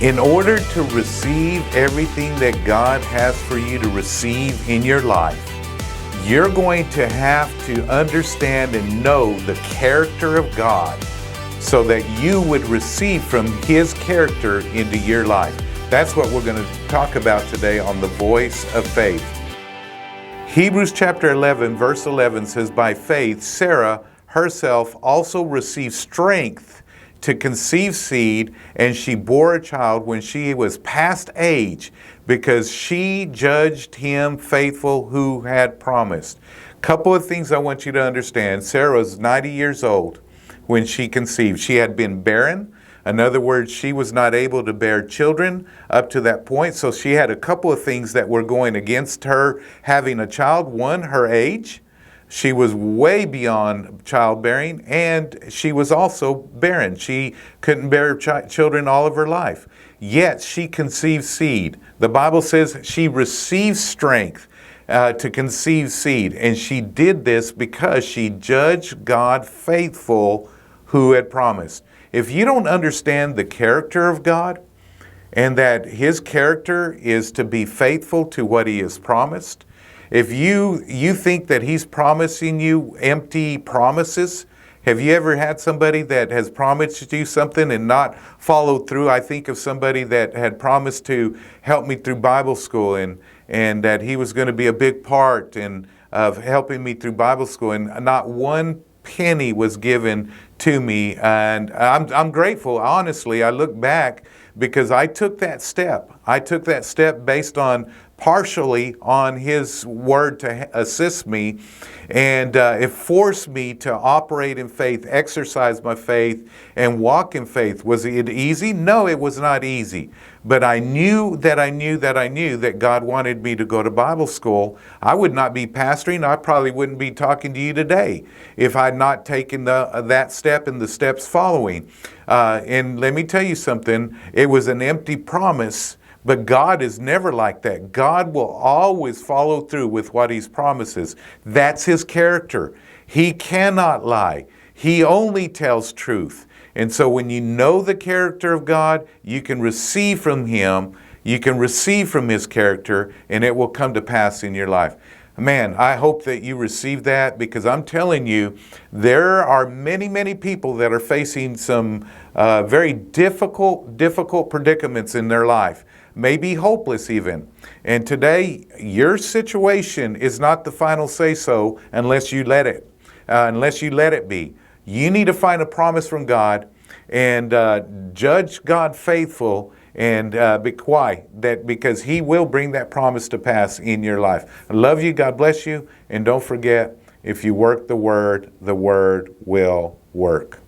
In order to receive everything that God has for you to receive in your life, you're going to have to understand and know the character of God so that you would receive from His character into your life. That's what we're going to talk about today on the Voice of Faith. Hebrews chapter 11, verse 11 says, "By faith, Sarah herself also received strength to conceive seed, and she bore a child when she was past age, because she judged him faithful who had promised." Couple of things I want you to understand. Sarah was 90 years old when she conceived. She had been barren. In other words, she was not able to bear children up to that point. So she had a couple of things that were going against her having a child. One, her age. She was way beyond childbearing, and she was also barren. She couldn't bear children all of her life. Yet she conceived seed. The Bible says she received strength to conceive seed, and she did this because she judged God faithful who had promised. If you don't understand the character of God, and that His character is to be faithful to what He has promised, if you think that He's promising you empty promises, have you ever had somebody that has promised you something and not followed through? I think of somebody that had promised to help me through Bible school and that he was going to be a big part of helping me through Bible school, and not one penny was given to me. And I'm grateful. Honestly, I look back because I took that step. I took that step based on partially on His word to assist me, and it forced me to operate in faith, exercise my faith, and walk in faith. Was it easy? No, it was not easy. But I knew that God wanted me to go to Bible school. I would not be pastoring. I probably wouldn't be talking to you today if I had not taken that step and the steps following. And let me tell you something, it was an empty promise. But God is never like that. God will always follow through with what He promises. That's His character. He cannot lie. He only tells truth. And so when you know the character of God, you can receive from Him, you can receive from His character, and it will come to pass in your life. Man, I hope that you receive that, because I'm telling you, there are many, many people that are facing some very difficult predicaments in their life. Maybe hopeless even. And today, your situation is not the final say-so unless you let it be. You need to find a promise from God and judge God faithful, and why? Because He will bring that promise to pass in your life. I love you. God bless you. And don't forget, if you work the Word will work.